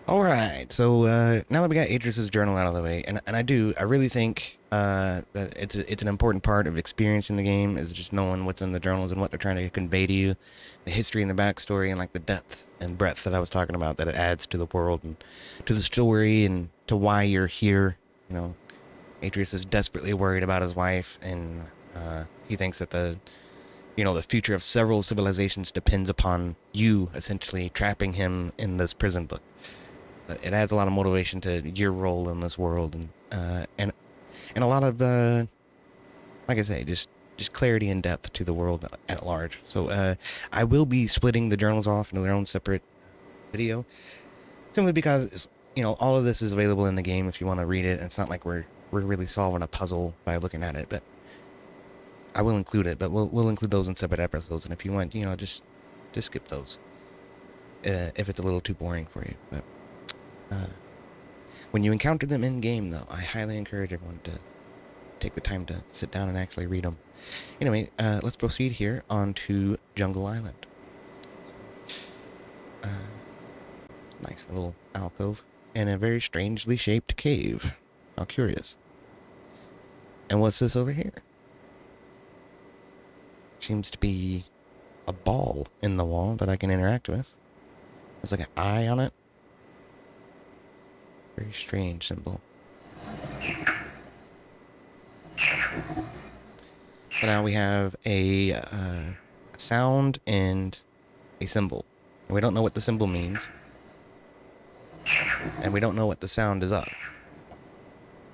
Alright, so now that we got Idris's journal out of the way, and I really think that it's an important part of experiencing the game is just knowing what's in the journals and what they're trying to convey to you, the history and the backstory and like the depth and breadth that I was talking about that it adds to the world and to the story and to why you're here. You know, Idris is desperately worried about his wife, and he thinks that the future of several civilizations depends upon you essentially trapping him in this prison book. It adds a lot of motivation to your role in this world, and a lot of like I say, just clarity and depth to the world at large. So I will be splitting the journals off into their own separate video, simply because all of this is available in the game if you want to read it. And it's not like we're really solving a puzzle by looking at it, but I will include it. But we'll include those in separate episodes. And if you want, just skip those if it's a little too boring for you. But uh, when you encounter them in game, though, I highly encourage everyone to take the time to sit down and actually read them. Anyway, let's proceed here on to Jungle Island. Uh, nice little alcove and a very strangely shaped cave. How curious. And what's this over here? Seems to be a ball in the wall that I can interact with. There's like an eye on it. Very strange symbol. So now we have a sound and a symbol. And we don't know what the symbol means. And we don't know what the sound is of.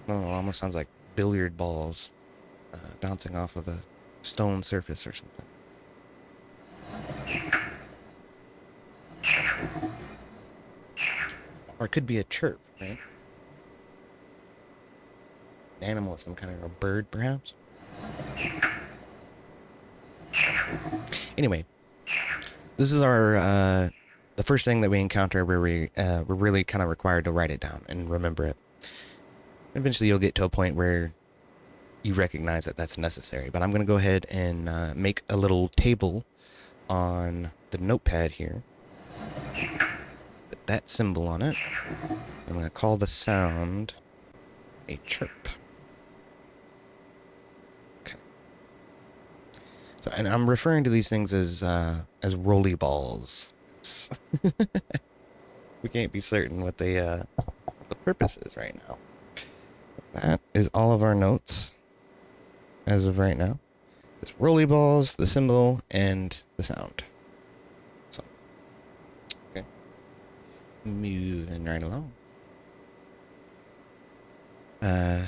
Oh, it almost sounds like billiard balls bouncing off of a stone surface or something. Or it could be a chirp, right? An animal, some kind of a bird, perhaps. Anyway, this is our the first thing that we encounter where we're really kind of required to write it down and remember it. Eventually, you'll get to a point where you recognize that that's necessary. But I'm going to go ahead and make a little table on the notepad here. Put that symbol on it. I'm going to call the sound a chirp. Okay. So, and I'm referring to these things as roly balls. We can't be certain what the purpose is right now. That is all of our notes as of right now. There's roly balls, the symbol, and the sound. So, okay, moving right along. So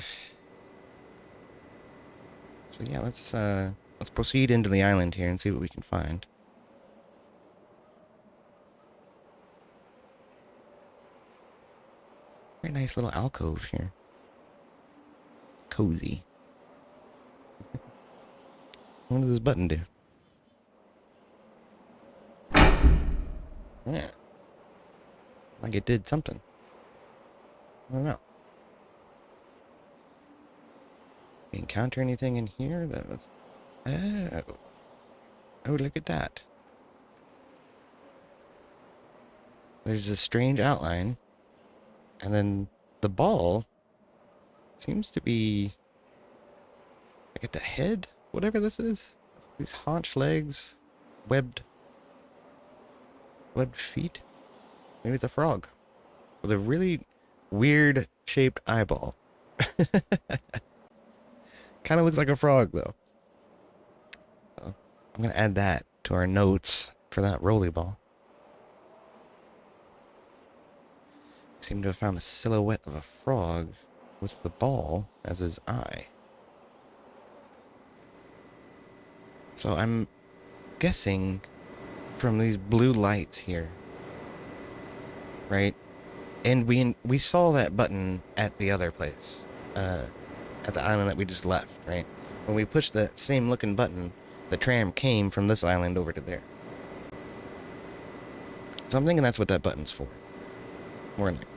yeah, let's proceed into the island here and see what we can find. Very nice little alcove here. Cozy. What does this button do? Yeah. Like it did something. I don't know. We encounter anything in here that was... Oh. Oh, look at that. There's a strange outline. And then the ball seems to be like at the head, whatever this is. These haunch legs, webbed feet. Maybe it's a frog with a really weird shaped eyeball. Kind of looks like a frog though. So I'm gonna add that to our notes for that roly ball. Seem to have found a silhouette of a frog with the ball as his eye. So I'm guessing from these blue lights here, right? And we saw that button at the other place, at the island that we just left, right? When we pushed that same looking button, the tram came from this island over to there. So I'm thinking that's what that button's for. More than likely.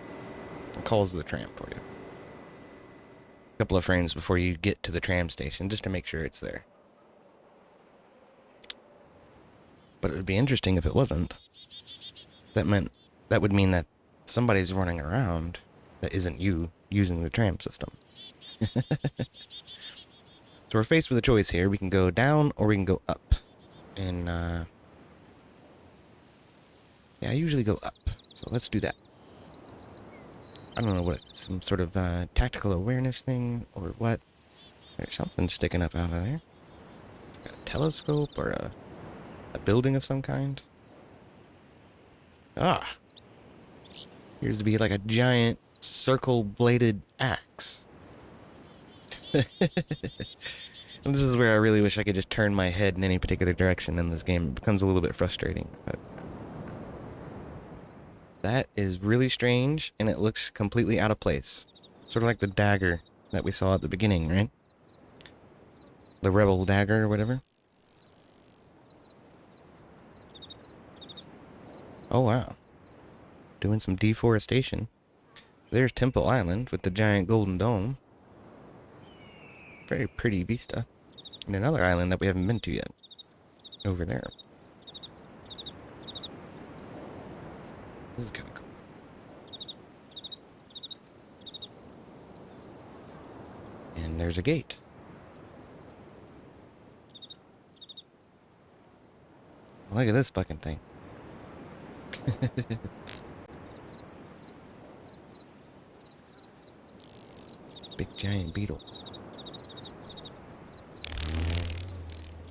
It calls the tram for you. A couple of frames before you get to the tram station, just to make sure it's there. But it would be interesting if it wasn't. That would mean that somebody's running around that isn't you using the tram system. So we're faced with a choice here. We can go down or we can go up. And, yeah, I usually go up. So let's do that. I don't know what it's, some sort of tactical awareness thing or what. There's something sticking up out of there. A telescope or a building of some kind. Ah, appears to be like a giant circle-bladed axe. And this is where I really wish I could just turn my head in any particular direction in this game. It becomes a little bit frustrating. But that is really strange, and it looks completely out of place. Sort of like the dagger that we saw at the beginning, right? The rebel dagger or whatever. Oh, wow. Doing some deforestation. There's Temple Island with the giant golden dome. Very pretty vista. And another island that we haven't been to yet. Over there. This is kind of cool. And there's a gate. Look at this fucking thing. Big giant beetle.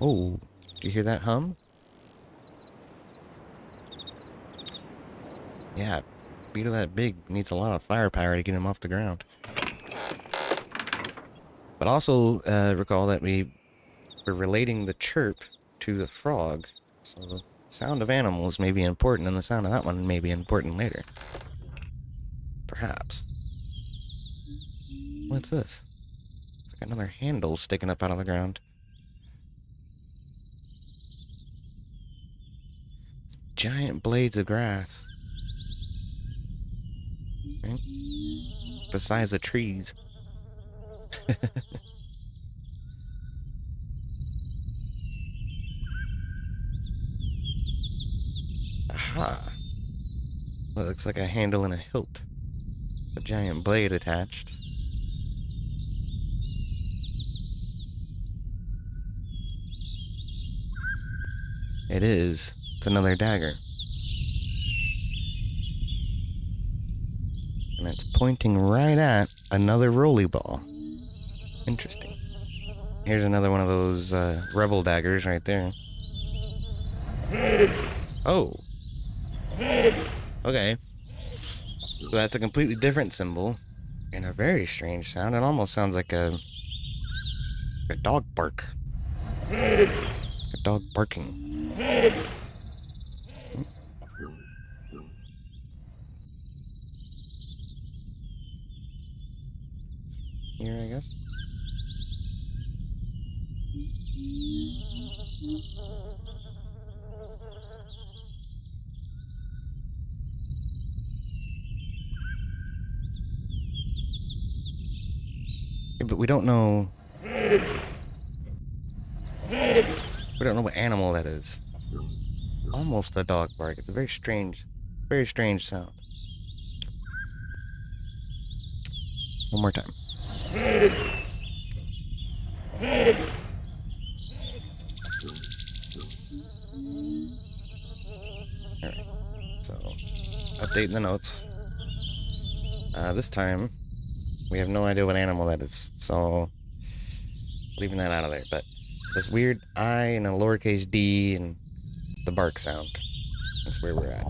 Oh, do you hear that hum? Yeah, beetle that big needs a lot of firepower to get him off the ground. But also recall that we're relating the chirp to the frog, so the sound of animals may be important, and the sound of that one may be important later. Perhaps. What's this? It's like another handle sticking up out of the ground. Giant blades of grass. Right? The size of trees. Aha! Well, it looks like a handle and a hilt. A giant blade attached. It is. It's another dagger. And it's pointing right at another rolly ball. Interesting. Here's another one of those rebel daggers right there. Oh. Okay. So that's a completely different symbol. And a very strange sound. It almost sounds like a dog bark. A dog barking. Here, I guess. Yeah, but we don't know. We don't know what animal that is. Almost a dog bark. It's a very strange sound. One more time. Alright. So, updating the notes. This time, we have no idea what animal that is. So, leaving that out of there. But this weird I and a lowercase d and the bark sound. That's where we're at.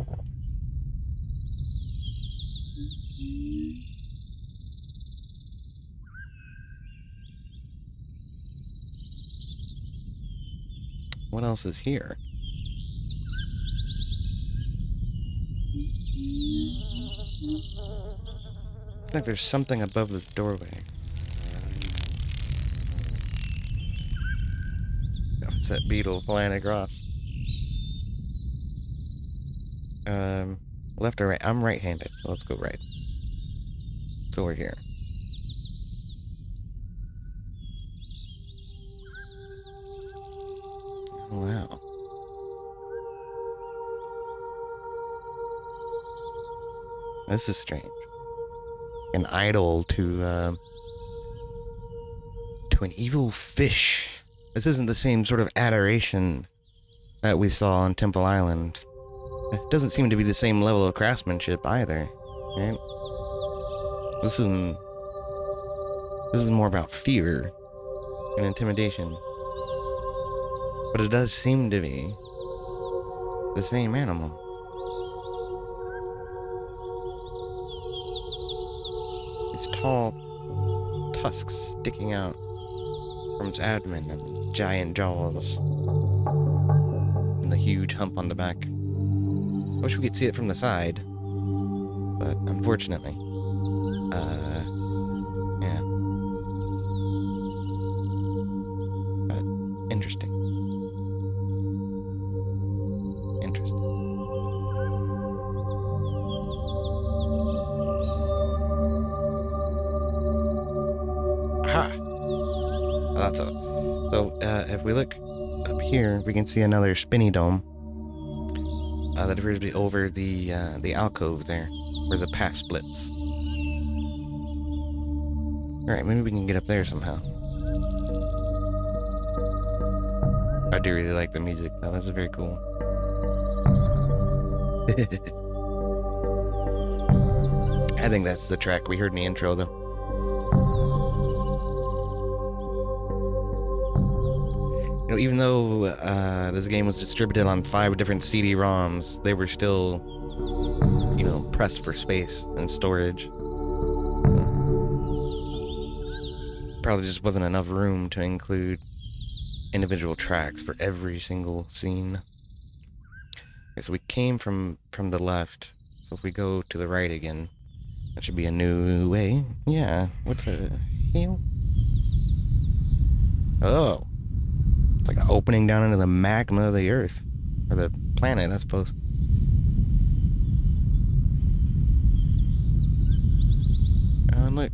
What else is here? Looks like there's something above this doorway. Oh, it's that beetle flying across. Left or right? I'm right-handed, so let's go right. So we're here. Wow. This is strange. An idol to an evil fish. This isn't the same sort of adoration that we saw on Temple Island. It doesn't seem to be the same level of craftsmanship either, right? This is this is more about fear and intimidation. But it does seem to be the same animal. These tall tusks sticking out from its abdomen and giant jaws. And the huge hump on the back. I wish we could see it from the side. But unfortunately, yeah. But interesting. Interesting. Aha! I thought so. So, if we look up here, we can see another spinny dome that appears to be over the alcove there, where the path splits. Alright, maybe we can get up there somehow. I do really like the music, though. That's very cool. I think that's the track we heard in the intro, though. You know, even though this game was distributed on 5 different CD-ROMs, they were still, you know, pressed for space and storage. So, probably just wasn't enough room to include individual tracks for every single scene. Okay, so we came from the left, so if we go to the right again, that should be a new way. Yeah, what the hell? Oh, it's like an opening down into the magma of the Earth, or the planet, I suppose. Oh, and look,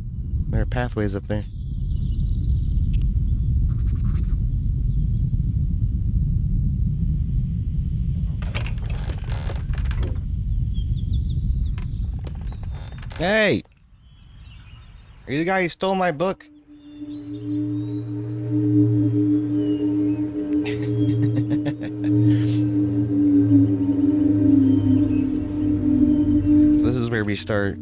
there are pathways up there. Hey! Are you the guy who stole my book? So this is where we start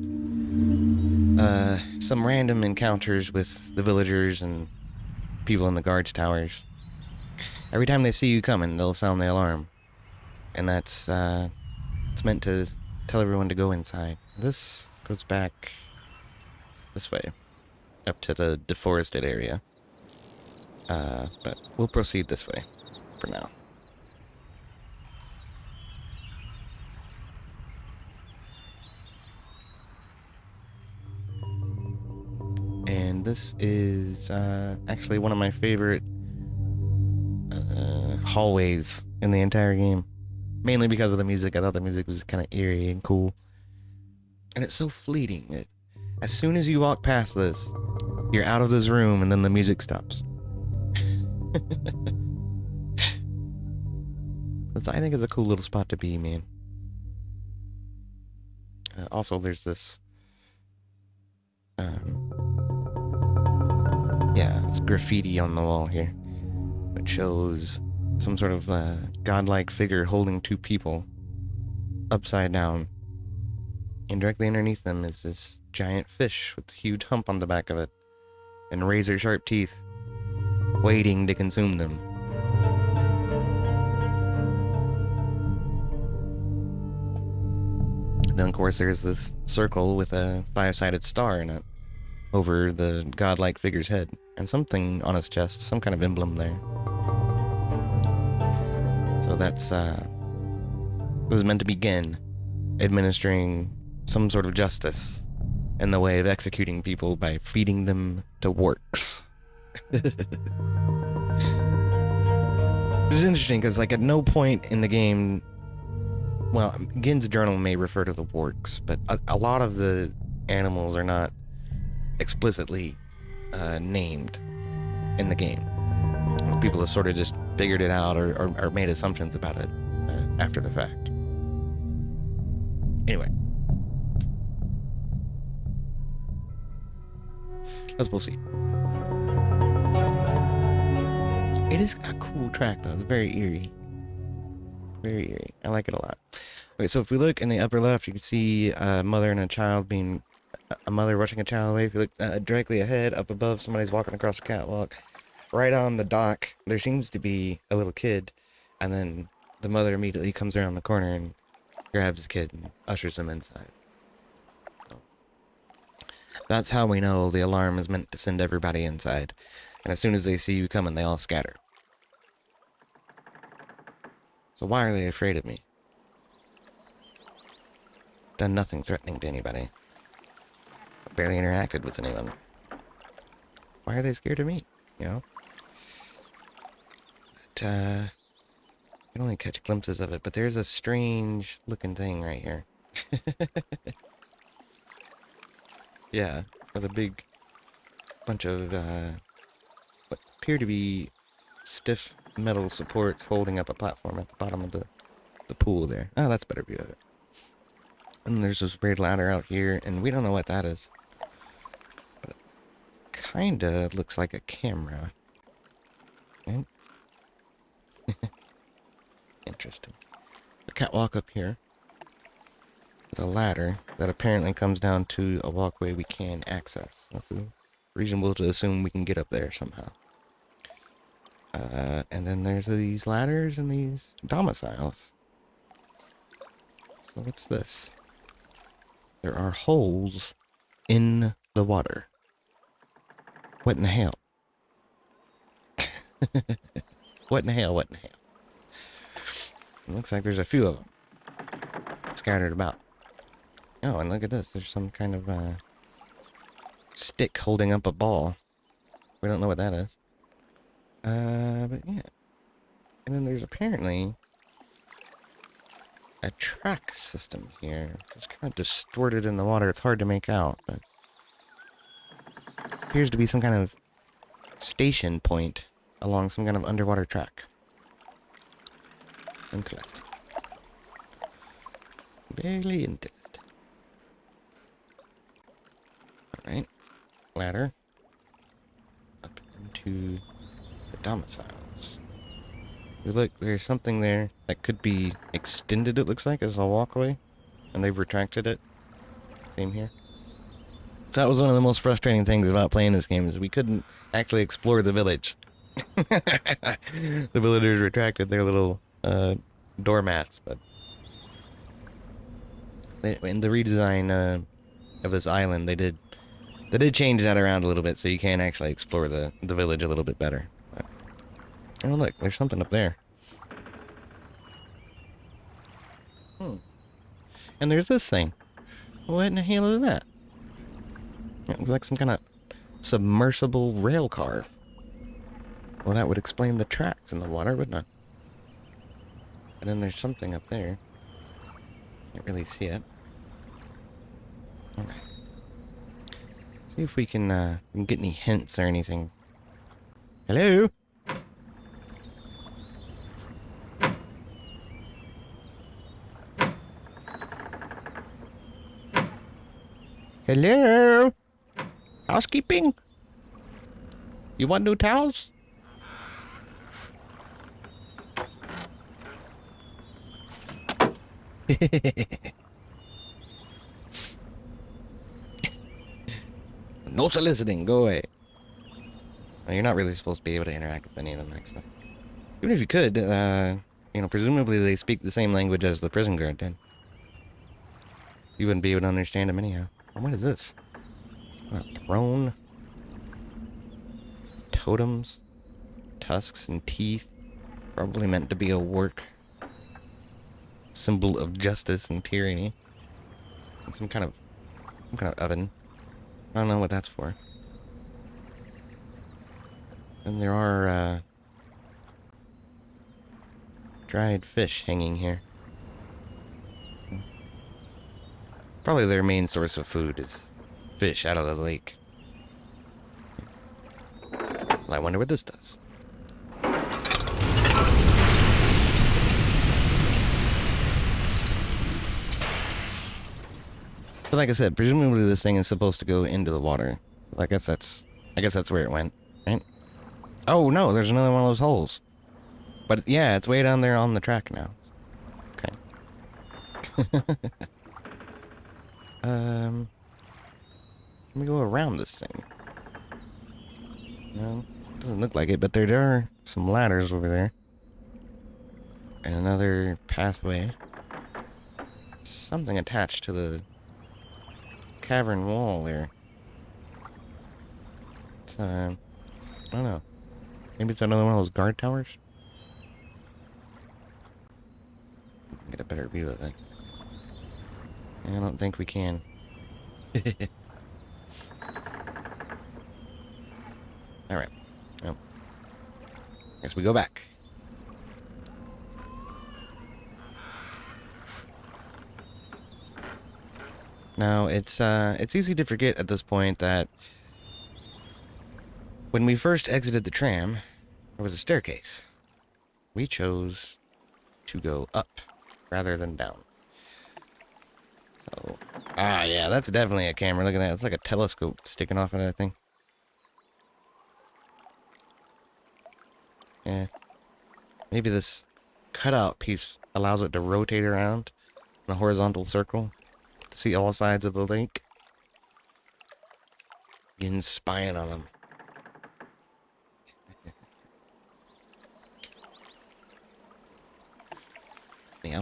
some random encounters with the villagers and people in the guards towers. Every time they see you coming, they'll sound the alarm. And that's it's meant to tell everyone to go inside. This goes back this way, up to the deforested area. But we'll proceed this way for now. And this is actually one of my favorite hallways in the entire game. Mainly because of the music. I thought the music was kind of eerie and cool. And it's so fleeting. As soon as you walk past this, you're out of this room and then the music stops. I think it's a cool little spot to be, man. Also, there's this... yeah, it's graffiti on the wall here. It shows some sort of godlike figure holding 2 people upside down. And directly underneath them is this giant fish with a huge hump on the back of it and razor-sharp teeth, waiting to consume them. Then, of course, there's this circle with a 5-sided star in it over the godlike figure's head, and something on his chest, some kind of emblem there. So that's, this is meant to begin administering some sort of justice in the way of executing people by feeding them to works. Which is interesting, because, like, at no point in the game... Well, Gin's journal may refer to the works, but a lot of the animals are not explicitly named in the game. People have sort of just figured it out or made assumptions about it after the fact. Anyway. As we'll see. It is a cool track, though. It's very eerie. Very eerie. I like it a lot. Okay, so if we look in the upper left, you can see a mother and a child being... A mother rushing a child away. If you look directly ahead, up above, somebody's walking across the catwalk. Right on the dock, there seems to be a little kid. And then the mother immediately comes around the corner and grabs the kid and ushers him inside. So that's how we know the alarm is meant to send everybody inside. And as soon as they see you coming, they all scatter. So why are they afraid of me? Done nothing threatening to anybody. Barely interacted with anyone. Why are they scared of me? You know? But, I can only catch glimpses of it, but there's a strange looking thing right here. Yeah, with a big bunch of, what appear to be stiff metal supports holding up a platform at the bottom of the pool there. Oh, that's a better view of it. And there's this weird ladder out here, and we don't know what that is. But it kinda looks like a camera. Right? Interesting. A catwalk up here. With a ladder that apparently comes down to a walkway we can access. That's reasonable to assume we can get up there somehow. And then there's these ladders and these domiciles. So what's this? There are holes in the water. What in the hell? What in the hell? What in the hell? It looks like there's a few of them scattered about. Oh, and look at this. There's some kind of stick holding up a ball. We don't know what that is. But yeah. And then there's apparently a track system here. It's kind of distorted in the water. It's hard to make out, but it appears to be some kind of station point along some kind of underwater track. Interesting. Very interesting. Alright. Ladder. Up into the domiciles. Look, there's something there that could be extended, it looks like, as a walkway. And they've retracted it. Same here. So that was one of the most frustrating things about playing this game, is we couldn't actually explore the village. The villagers retracted their little doormats, but in the redesign of this island, they did change that around a little bit, so you can actually explore the village a little bit better. But, oh look, there's something up there. And there's this thing. What in the hell is that? It looks like some kind of submersible rail car. Well, that would explain the tracks in the water, wouldn't it? And then there's something up there. Can't really see it. Okay. See if we can get any hints or anything. Hello? Hello? Housekeeping? You want new towels? No soliciting, go away. Well, you're not really supposed to be able to interact with any of them, actually. Even if you could, you know, presumably they speak the same language as the prison guard did. You wouldn't be able to understand them anyhow. Or what is this? What, a throne? Totems? Tusks and teeth? Probably meant to be a work. Symbol of justice and tyranny. And some kind of oven. I don't know what that's for. And there are, dried fish hanging here. Probably their main source of food is fish out of the lake. Well, I wonder what this does. But like I said, presumably this thing is supposed to go into the water. I guess that's where it went, right? Oh no, there's another one of those holes. But yeah, it's way down there on the track now. Okay. um, Let me go around this thing. No, doesn't look like it, but there are some ladders over there. And another pathway. Something attached to the cavern wall there. It's, I don't know. Maybe it's another one of those guard towers? Get a better view of it. I don't think we can. Alright. Well, guess we go back. Now, it's easy to forget at this point that when we first exited the tram, there was a staircase. We chose to go up rather than down. So, yeah, that's definitely a camera. Look at that. It's like a telescope sticking off of that thing. Yeah. Maybe this cutout piece allows it to rotate around in a horizontal circle to see all sides of the lake. Begin spying on them. Yeah.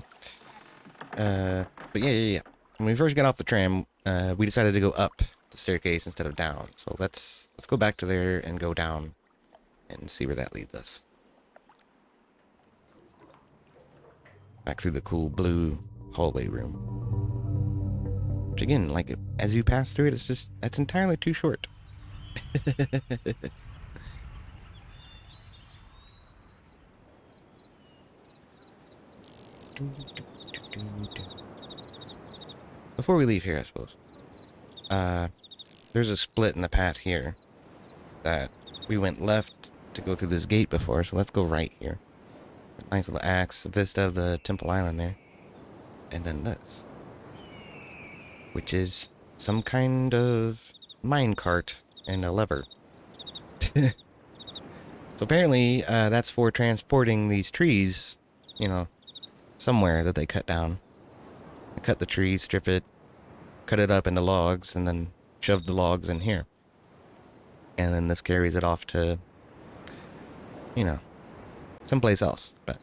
But yeah. When we first got off the tram, we decided to go up the staircase instead of down. So let's go back to there and go down and see where that leads us. Back through the cool blue hallway room. Which again, like, as you pass through it, that's entirely too short. Before we leave here, I suppose. There's a split in the path here that we went left to go through this gate before, so let's go right here. Nice little axe vista of the Temple Island there. And then this, which is some kind of mine cart and a lever. So apparently, that's for transporting these trees, you know, somewhere that they cut down. They cut the tree, strip it, cut it up into logs, and then shove the logs in here. And then this carries it off to, you know, someplace else. But,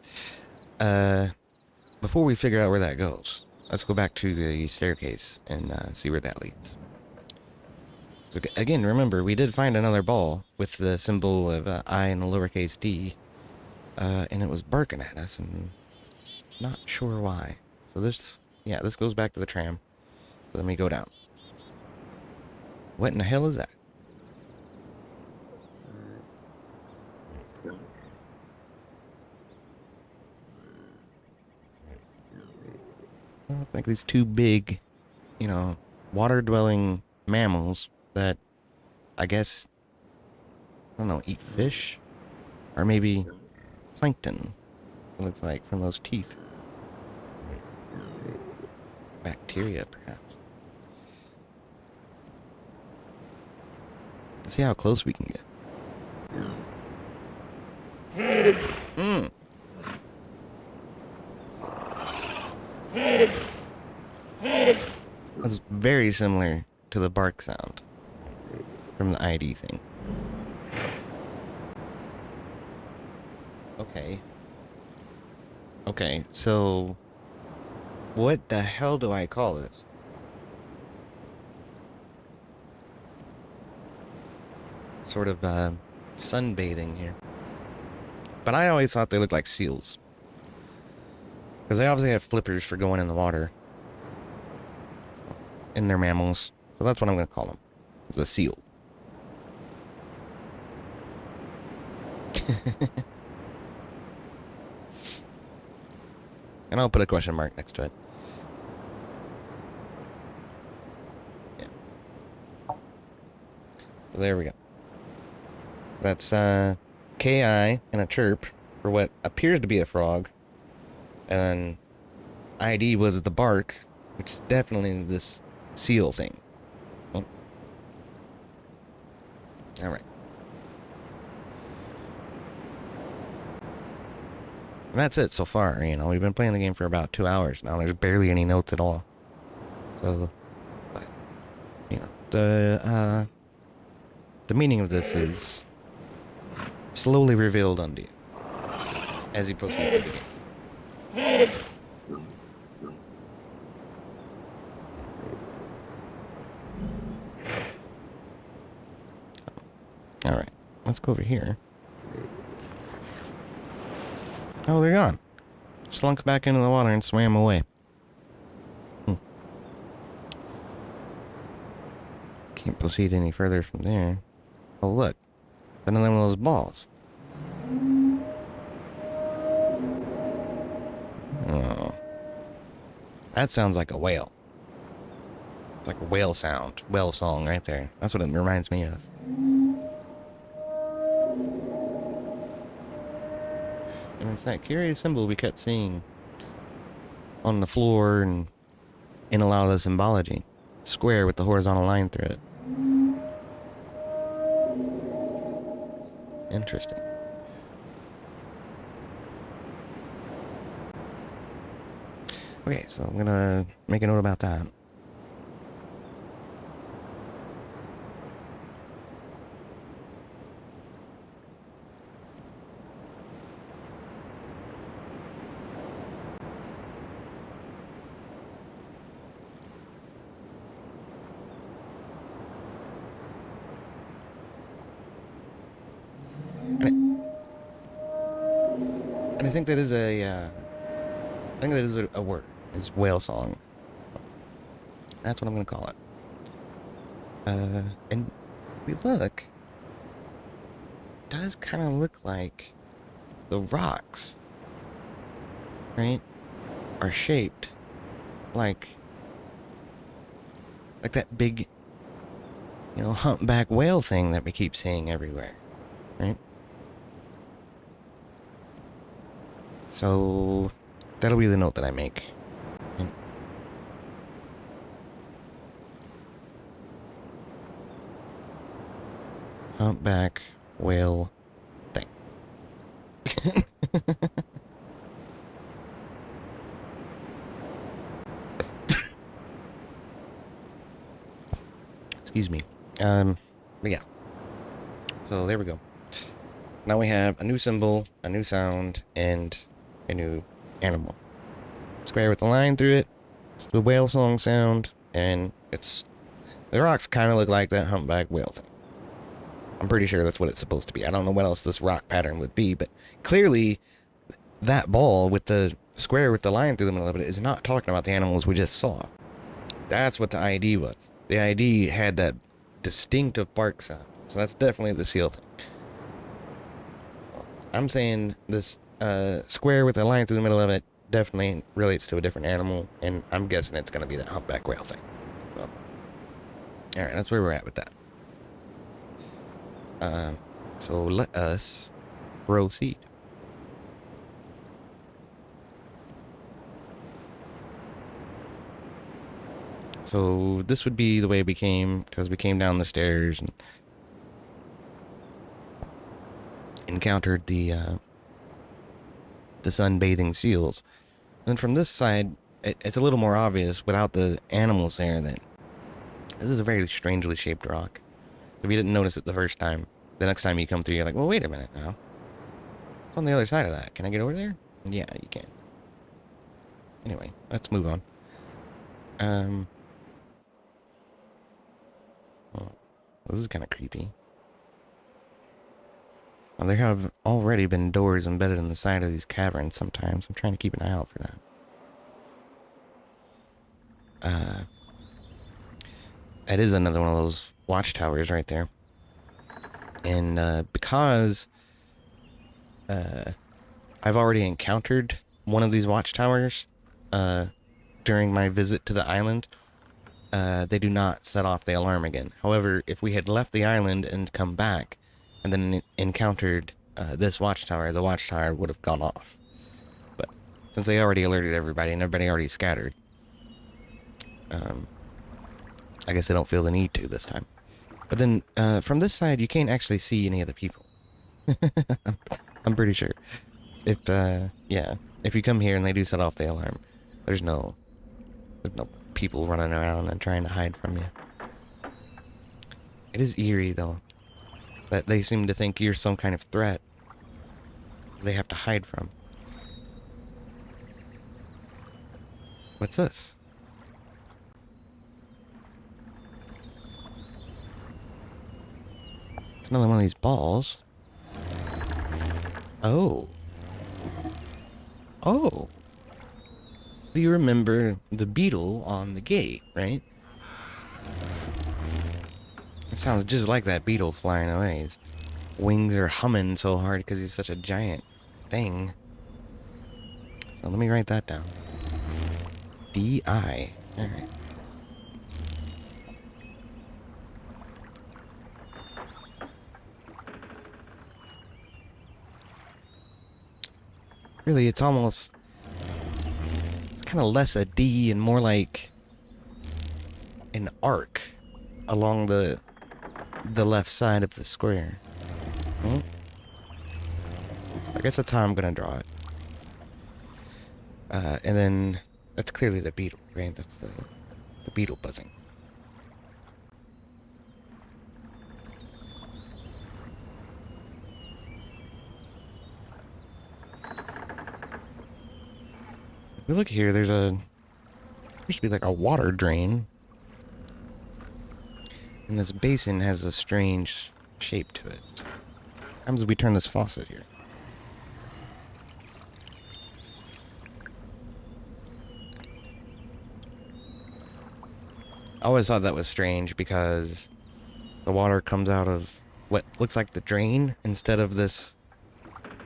before we figure out where that goes, let's go back to the staircase and see where that leads. So again, remember, we did find another ball with the symbol of I in the lowercase d, and it was barking at us, and not sure why. So this goes back to the tram. So then we go down. What in the hell is that? Well, it's like these two big, you know, water-dwelling mammals that, I guess, I don't know, eat fish? Or maybe plankton, it looks like, from those teeth. Bacteria, perhaps. Let's see how close we can get. Mm. That's very similar to the bark sound from the ID thing. Okay. Okay, so what the hell do I call this? Sort of sunbathing here. But I always thought they looked like seals. Because they obviously have flippers for going in the water. In their mammals. So that's what I'm going to call them. It's a seal. And I'll put a question mark next to it. Yeah. So there we go. So that's KI and a chirp for what appears to be a frog. And then ID was the bark, which is definitely this seal thing. Oh. All right. And that's it so far. You know, we've been playing the game for about 2 hours now. There's barely any notes at all. So, but, you know, the meaning of this is slowly revealed unto you as you proceed through the game. All right, let's go over here. Oh, they're gone. Slunk back into the water and swam away. Can't proceed any further from there. Oh, look. Another one of those balls. Oh. That sounds like a whale. It's like a whale sound. Whale song right there. That's what it reminds me of. And it's that curious symbol we kept seeing on the floor and in a lot of the symbology. Square with the horizontal line through it. Interesting. Okay, so I'm gonna make a note about that. And I think that is I think that is a word. It's whale song. That's what I'm gonna call it. And we look, it does kind of look like the rocks, right, are shaped like that big, you know, humpback whale thing that we keep seeing everywhere, right? So that'll be the note that I make. Right? Humpback whale thing. Excuse me. But yeah. So there we go. Now we have a new symbol, a new sound, and a new animal. Square with a line through it. It's the whale song sound, and it's the rocks kind of look like that humpback whale thing. I'm pretty sure that's what it's supposed to be. I don't know what else this rock pattern would be, but clearly that ball with the square with the line through the middle of it is not talking about the animals we just saw. That's what the ID was. The ID had that distinctive bark sound, so that's definitely the seal thing. I'm saying this square with a line through the middle of it definitely relates to a different animal, and I'm guessing it's going to be that humpback whale thing. So, all right, that's where we're at with that. So let us proceed. So this would be the way we came, because we came down the stairs and encountered the sunbathing seals. And from this side, it's a little more obvious without the animals there that this is a very strangely shaped rock. So we didn't notice it the first time. The next time you come through, you're like, well, wait a minute now. It's on the other side of that. Can I get over there? Yeah, you can. Anyway, let's move on. Oh, this is kind of creepy. Well, there have already been doors embedded in the side of these caverns sometimes. I'm trying to keep an eye out for that. That is another one of those watchtowers right there. And because I've already encountered one of these watchtowers during my visit to the island, they do not set off the alarm again. However, if we had left the island and come back and then encountered this watchtower, the watchtower would have gone off. But since they already alerted everybody and everybody already scattered, I guess they don't feel the need to this time. But then from this side, you can't actually see any of the people. I'm pretty sure. If yeah, if you come here and they do set off the alarm, there's no there's no people running around and trying to hide from you. It is eerie though that they seem to think you're some kind of threat they have to hide from. So what's this? It's another one of these balls. Oh. Oh. Do you remember the beetle on the gate, right? It sounds just like that beetle flying away. His wings are humming so hard because he's such a giant thing. So let me write that down. D-I. Alright. Really, it's almost... It's kind of less a D and more like an arc along the left side of the square. Hmm? I guess that's how I'm gonna draw it. And then that's clearly the beetle, right? That's the beetle buzzing. If we look here, there's to be like a water drain. And this basin has a strange shape to it. What happens if we turn this faucet here? I always thought that was strange because the water comes out of what looks like the drain instead of this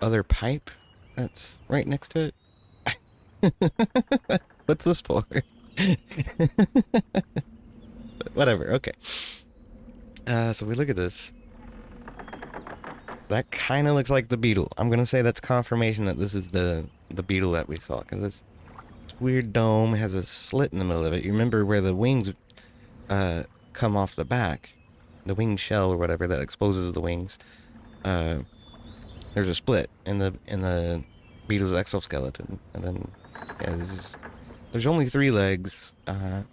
other pipe that's right next to it. What's this for? Whatever, okay. So we look at this. That kind of looks like the beetle. I'm gonna say that's confirmation that this is the beetle that we saw, because this weird dome has a slit in the middle of it. You remember where the wings come off the back, the wing shell or whatever that exposes the wings. Uh, there's a split in the beetle's exoskeleton, and then yeah, there's only 3 legs,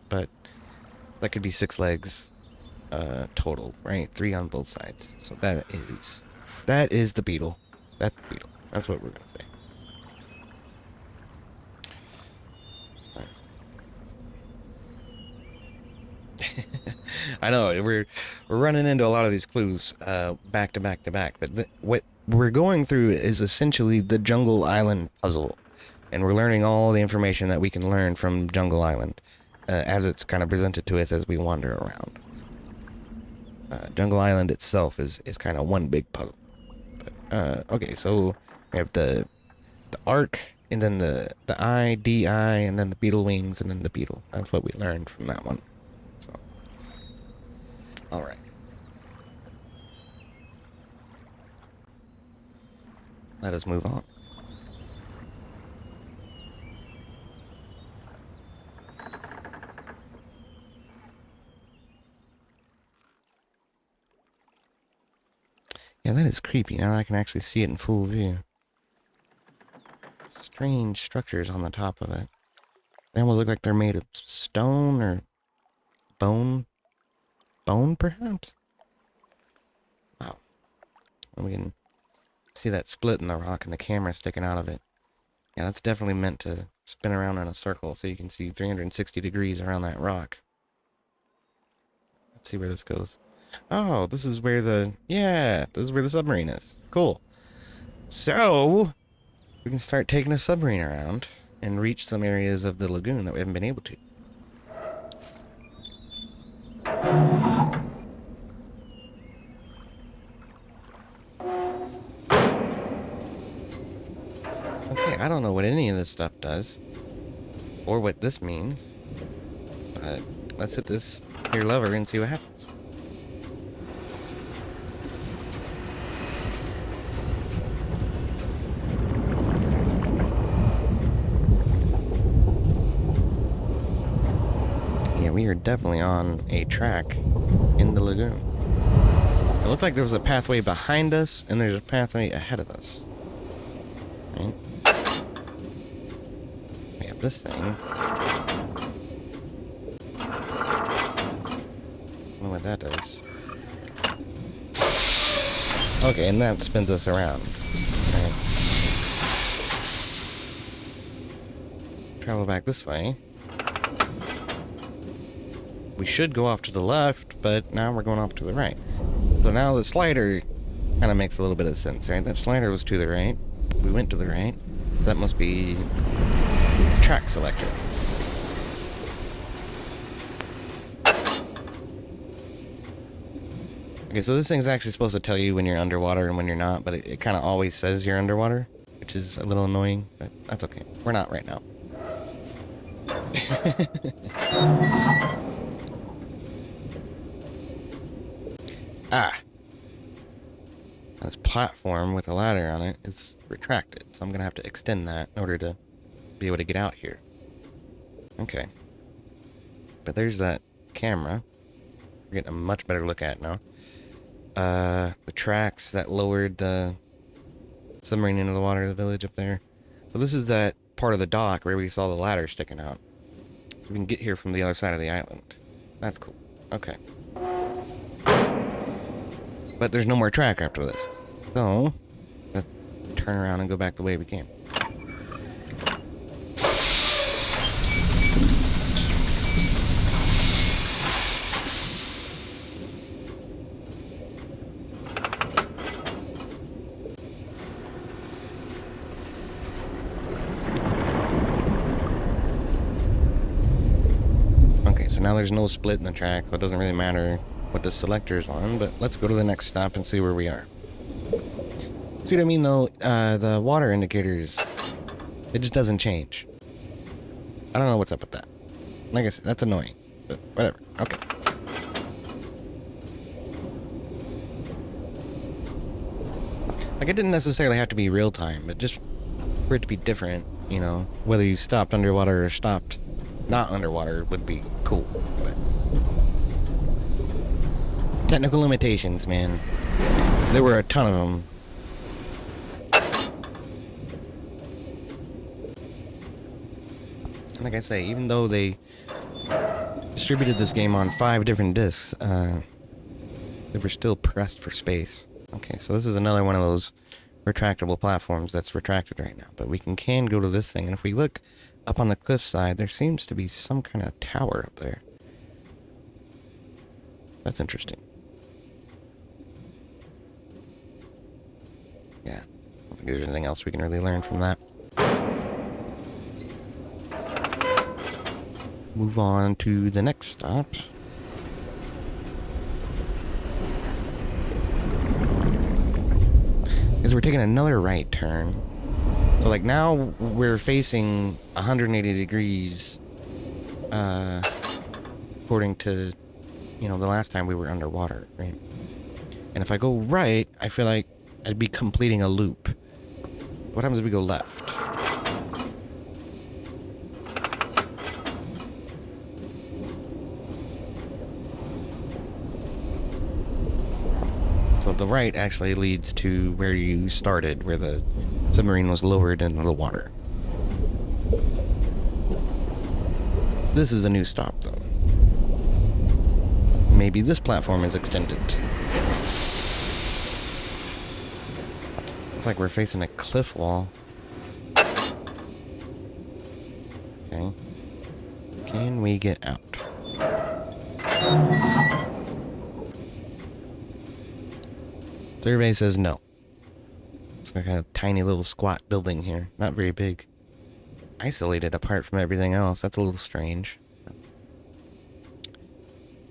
but that could be 6 legs total, right? 3 on both sides. So that is the beetle. That's the beetle. That's what we're gonna say. I know we're running into a lot of these clues back to back to back, but what we're going through is essentially the Jungle Island puzzle, and we're learning all the information that we can learn from Jungle Island as it's kind of presented to us as we wander around. Jungle Island itself is kind of one big puzzle. But okay, so we have the arc, and then the eye, DI, and then the beetle wings, and then the beetle. That's what we learned from that one. So, all right. Let us move on. Yeah, that is creepy. Now I can actually see it in full view. Strange structures on the top of it. They almost look like they're made of stone or bone. Bone, perhaps? Wow. And we can see that split in the rock and the camera sticking out of it. Yeah, that's definitely meant to spin around in a circle so you can see 360 degrees around that rock. Let's see where this goes. Oh, this is where this is where the submarine is. Cool. So, we can start taking a submarine around and reach some areas of the lagoon that we haven't been able to. Okay, I don't know what any of this stuff does, or what this means, but let's hit this here lever and see what happens. Yeah, we are definitely on a track in the lagoon. It looked like there was a pathway behind us, and there's a pathway ahead of us. Right? We have this thing. I don't know what that does. Okay, and that spins us around. Right. Travel back this way. We should go off to the left, but now we're going off to the right. So now the slider kind of makes a little bit of sense, right? That slider was to the right. We went to the right. That must be track selector. Okay, so this thing's actually supposed to tell you when you're underwater and when you're not, but it kind of always says you're underwater, which is a little annoying, but that's okay. We're not right now. Ah! This platform with a ladder on it is retracted, so I'm gonna have to extend that in order to be able to get out here. Okay. But there's that camera. We're getting a much better look at it now. The tracks that lowered the submarine into the water of the village up there. So this is that part of the dock where we saw the ladder sticking out. So we can get here from the other side of the island. That's cool. Okay. But there's no more track after this. So, let's turn around and go back the way we came. Okay, so now there's no split in the track, so it doesn't really matter what the selector is on, but let's go to the next stop and see where we are. See what I mean, though? The water indicators, it just doesn't change. I don't know what's up with that. Like I said, that's annoying, but whatever. Okay. Like, it didn't necessarily have to be real time, but just for it to be different, you know, whether you stopped underwater or stopped not underwater would be cool, but technical limitations, man. There were a ton of them. Like I say, even though they distributed this game on 5 different discs, they were still pressed for space. Okay, so this is another one of those retractable platforms that's retracted right now. But we can go to this thing, and if we look up on the cliffside, there seems to be some kind of tower up there. That's interesting. Yeah, I don't think there's anything else we can really learn from that. Move on to the next stop. Is we're taking another right turn. So like now we're facing 180 degrees, according to, you know, the last time we were underwater, right? And if I go right, I feel like I'd be completing a loop. What happens if we go left? So the right actually leads to where you started, where the submarine was lowered into the water. This is a new stop, though. Maybe this platform is extended. Looks like we're facing a cliff wall. Okay. Can we get out? Survey says no. It's like a tiny little squat building here. Not very big. Isolated apart from everything else. That's a little strange.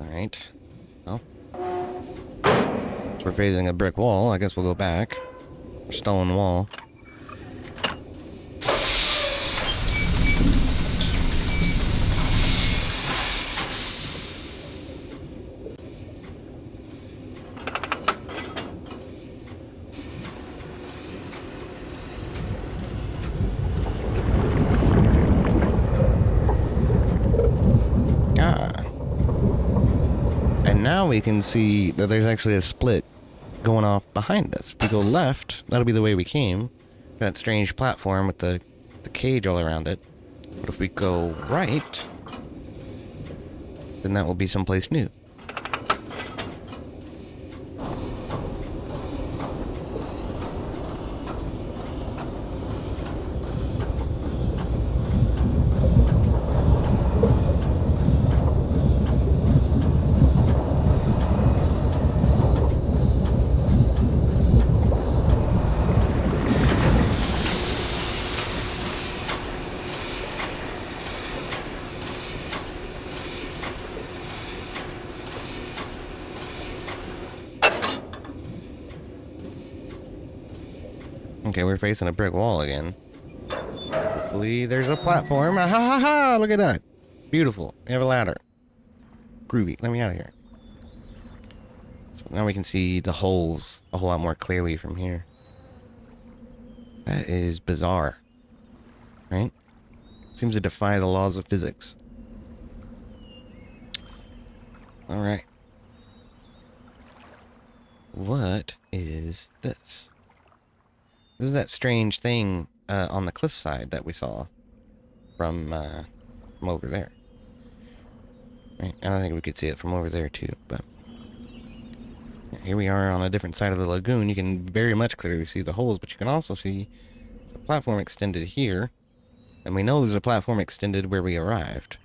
Alright. Well. So we're facing a brick wall. I guess we'll go back. Stone wall. Now we can see that there's actually a split going off behind us. If we go left, that'll be the way we came. That strange platform with the cage all around it. But if we go right, then that will be someplace new. Okay, we're facing a brick wall again. Hopefully there's a platform. Ah, ha ha ha! Look at that. Beautiful. We have a ladder. Groovy. Let me out of here. So now we can see the holes a whole lot more clearly from here. That is bizarre. Right? Seems to defy the laws of physics. Alright. What is this? This is that strange thing on the cliffside that we saw from over there. Right? I don't think we could see it from over there too, but here we are on a different side of the lagoon. You can very much clearly see the holes, but you can also see the platform extended here. And we know there's a platform extended where we arrived.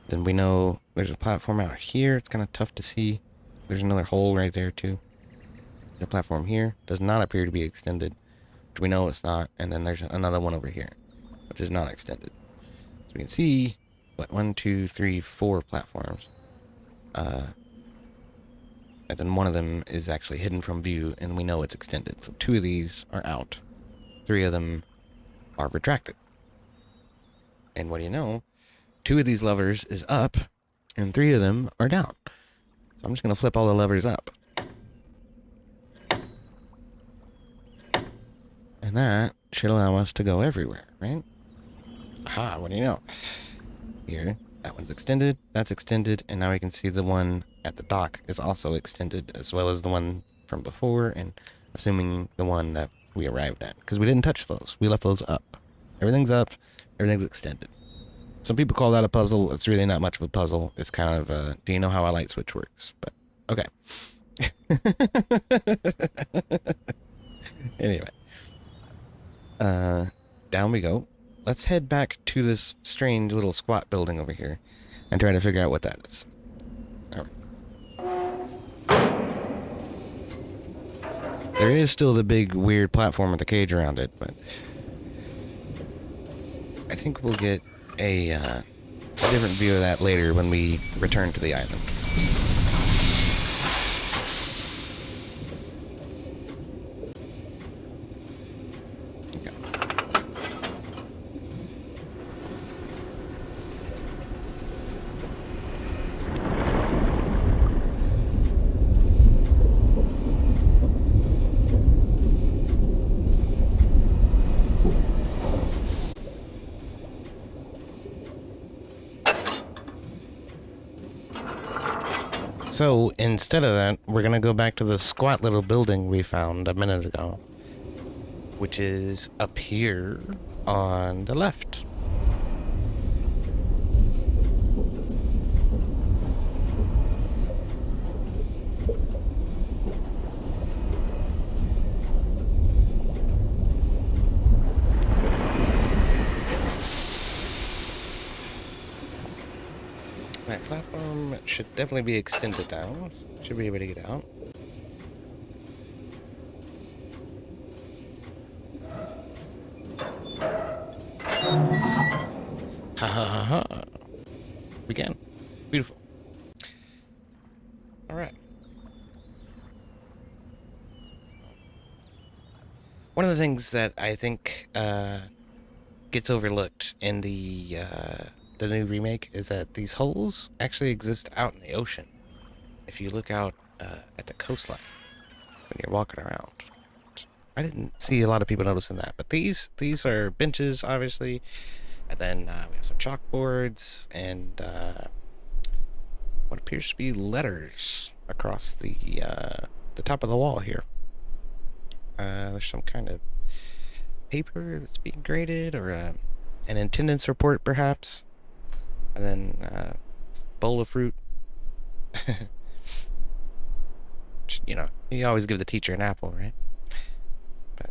Then we know there's a platform out here. It's kind of tough to see. There's another hole right there too. The platform here does not appear to be extended, which we know it's not. And then there's another one over here, which is not extended. So we can see, what, 1, 2, 3, 4 platforms. And then one of them is actually hidden from view, and we know it's extended. So 2 of these are out. 3 of them are retracted. And what do you know? 2 of these levers is up, and 3 of them are down. So I'm just going to flip all the levers up. And that should allow us to go everywhere, right? Aha, what do you know? Here, that one's extended, that's extended, and now we can see the one at the dock is also extended, as well as the one from before, and assuming the one that we arrived at. Because we didn't touch those. We left those up. Everything's up, everything's extended. Some people call that a puzzle. It's really not much of a puzzle. It's kind of a, do you know how a light switch works? But, okay. Anyway. Down we go. Let's head back to this strange little squat building over here and try to figure out what that is. Alright. There is still the big weird platform with the cage around it, but I think we'll get a different view of that later when we return to the island. So, instead of that, we're gonna go back to the squat little building we found a minute ago, which is up here on the left. That platform should definitely be extended down. Should be able to get out. Ha ha ha ha. We can. Beautiful. Alright. One of the things that I think gets overlooked in the new remake is that these holes actually exist out in the ocean. If you look out at the coastline when you're walking around. I didn't see a lot of people noticing that, but these are benches, obviously, and then we have some chalkboards and what appears to be letters across the the top of the wall here. There's some kind of paper that's being graded, or an attendance report, perhaps. And then bowl of fruit. You know, you always give the teacher an apple, right? But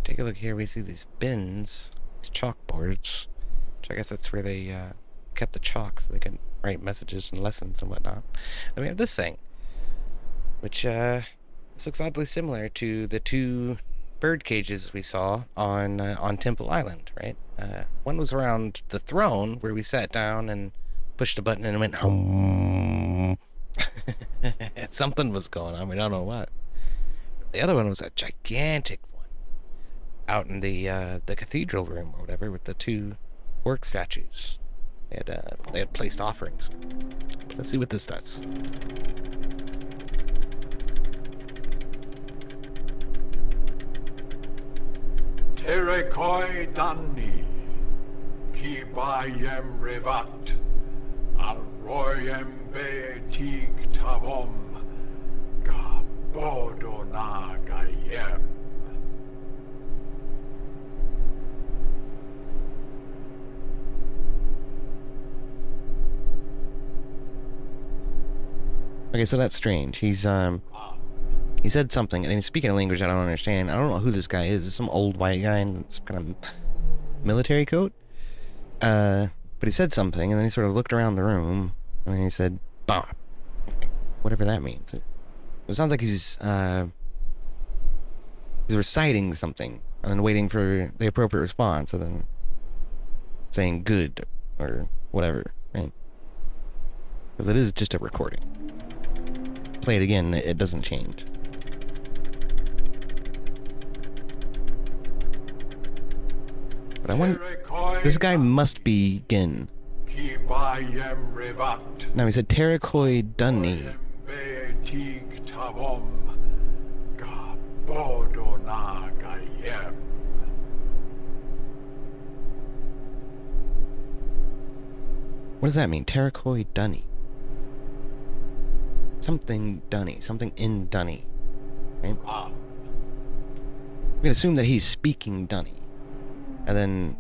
take a look here. We see these bins, these chalkboards, which I guess that's where they kept the chalk so they can write messages and lessons and whatnot. And we have this thing, which this looks oddly similar to the two bird cages we saw on Temple Island, right? One was around the throne where we sat down and pushed a button and it went home. Something was going on. We don't know what. The other one was a gigantic one out in the cathedral room or whatever with the two orc statues. They had placed offerings. Let's see what this does. Terekoi Dani, Kibayem Revat, Alroyem Betik Tavom, Gabodona Gayem. Okay, so that's strange. He said something, and he's speaking a language I don't understand. I don't know who this guy is. It's some old white guy in some kind of military coat. But he said something, and then he sort of looked around the room, and then he said, "Bah," whatever that means. It sounds like he's reciting something, and then waiting for the appropriate response, and then saying "good" or whatever, right? Because it is just a recording. Play it again, it doesn't change. But I wonder, this guy must be Gin. Now he said Terekoi Dunni. What does that mean? Terekoi Dunni. Something Dunny. Something in Dunny. Right? We can assume that he's speaking Dunny. And then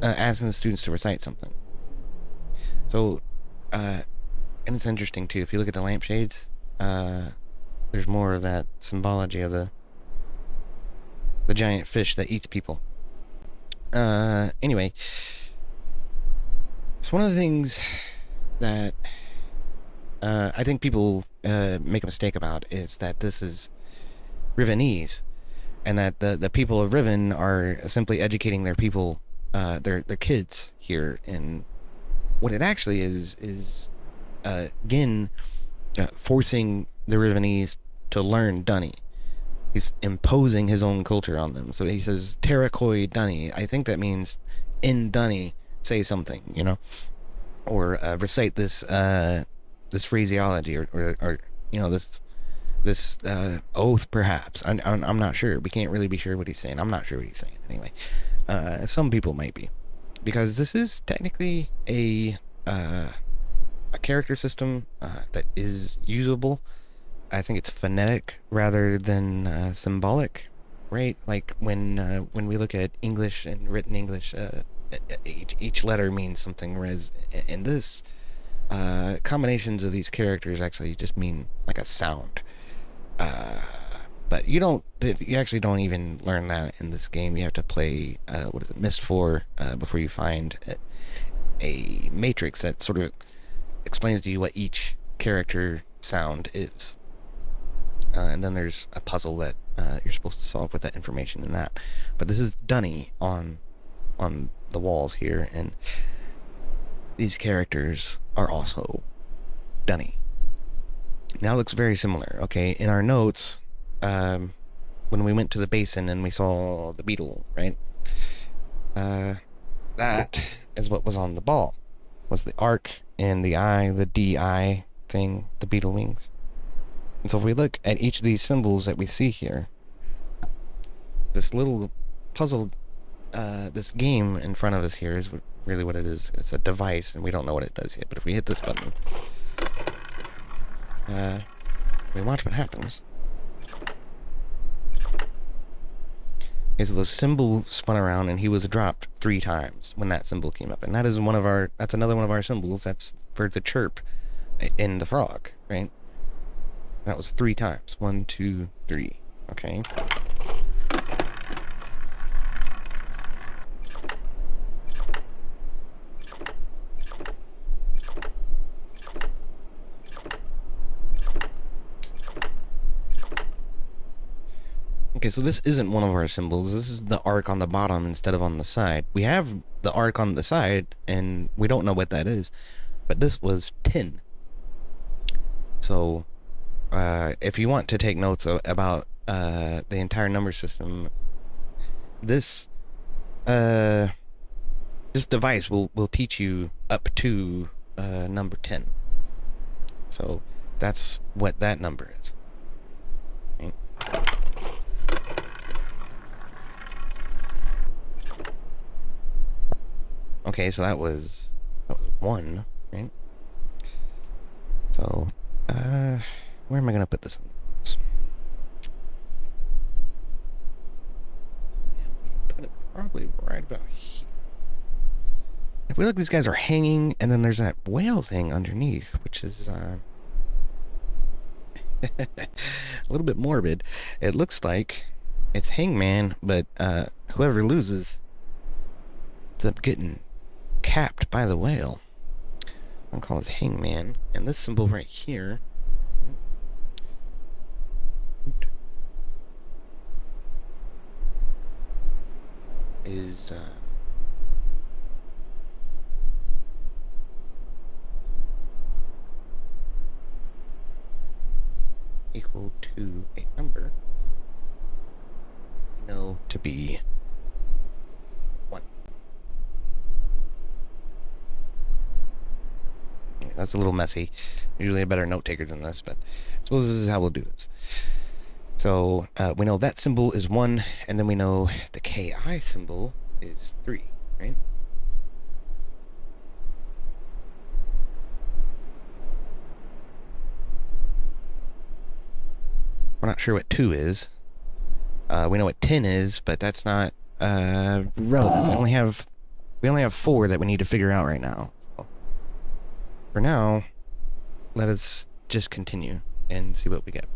asking the students to recite something. So, and it's interesting too. If you look at the lampshades, there's more of that symbology of the giant fish that eats people. Anyway, so one of the things that I think people make a mistake about is that this is Rivenese, and that the people of Riven are simply educating their people, their kids here. And what it actually is Gin forcing the Rivenese to learn Dunny. He's imposing his own culture on them. So he says Terekoi Dunny. I think that means in Dunny say something, you know, or recite this this phraseology, or you know, this oath, perhaps. I'm not sure. We can't really be sure what he's saying. I'm not sure what he's saying anyway. Some people might be, because this is technically a character system that is usable. I think it's phonetic rather than symbolic, right? Like when we look at English and written English, each letter means something, whereas in this, combinations of these characters actually just mean like a sound. But you actually don't even learn that in this game. You have to play, what is it, Myst 4, before you find a matrix that sort of explains to you what each character sound is. And then there's a puzzle that you're supposed to solve with that information in that. But this is Dunny on the walls here, and these characters are also Dunny. Now it looks very similar. Okay, in our notes, when we went to the basin and we saw the beetle, right? That is what was on the ball. Was the arc and the eye, the DI thing, the beetle wings. And so if we look at each of these symbols that we see here, this little puzzle, this game in front of us here is really what it is. It's a device, and we don't know what it does yet. But if we hit this button, We watch what happens. Okay, so the symbol spun around and he was dropped 3 times when that symbol came up. And that is that's another one of our symbols. That's for the chirp in the frog, right? That was 3 times. 1, 2, 3. Okay. Okay, so this isn't one of our symbols. This is the arc on the bottom instead of on the side. We have the arc on the side, and we don't know what that is. But this was 10. So, if you want to take notes about the entire number system, this uh, this device will teach you up to number 10. So that's what that number is. Right? Okay, so that was 1, right? So, where am I gonna put this? Put it probably right about here. I feel like these guys are hanging, and then there's that whale thing underneath, which is a little bit morbid. It looks like it's Hangman, but whoever loses ends up getting capped by the whale. I'll call it Hangman, and this symbol right here is equal to a number we know to be 1. That's a little messy. Usually a better note taker than this, but I suppose this is how we'll do this. So we know that symbol is 1, and then we know the KI symbol is 3, right? We're not sure what 2 is. We know what 10 is, but that's not relevant. We only have 4 that we need to figure out right now. So for now, let us just continue and see what we get.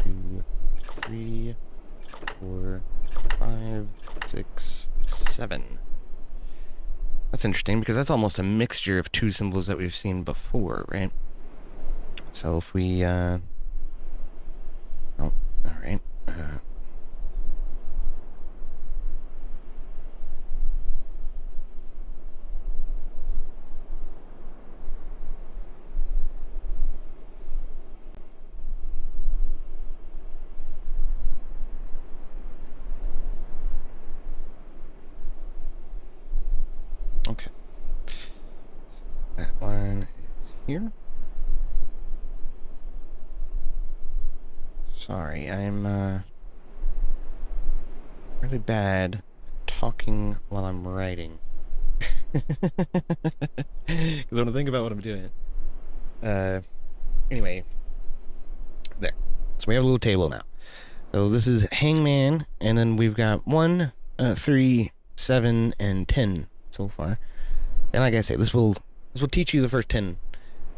2, 3, 4, 5, 6, 7. That's interesting because that's almost a mixture of 2 symbols that we've seen before, right? So if we, oh, all right. Okay. That one is here. Sorry, I'm really bad at talking while I'm writing. Because I want to think about what I'm doing. Anyway, there. So we have a little table now. So this is Hangman, and then we've got 1, 3, 7, and 10 so far. And like I say, this will teach you the first 10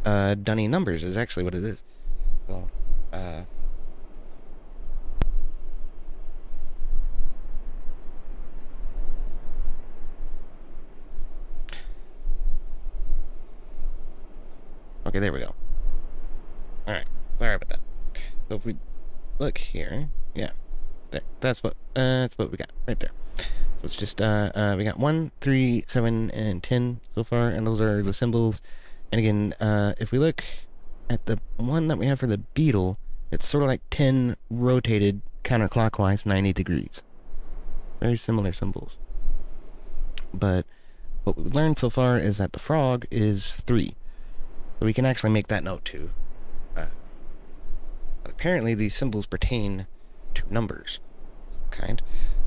dunny numbers is actually what it is. So okay, there we go. All right, sorry about that. So if we look here, yeah, there. That's what we got right there. So it's just we got 1, 3, 7, and 10 so far, and those are the symbols. And again, if we look at the one that we have for the beetle, it's sort of like 10 rotated counterclockwise 90 degrees. Very similar symbols. But what we've learned so far is that the frog is 3. So we can actually make that note too. But apparently these symbols pertain to numbers.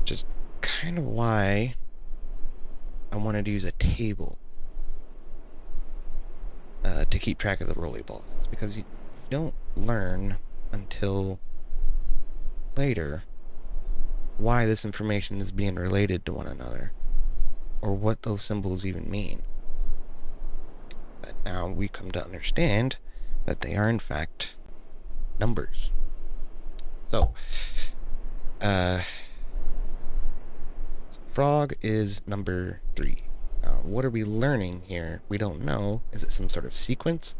Which is kind of why I wanted to use a table. to keep track of the rolly balls. It's because you don't learn until later why this information is being related to one another or what those symbols even mean. But now we come to understand that they are in fact numbers. So, uh, frog is number 3. Now, what are we learning here? We don't know. Is it some sort of sequence?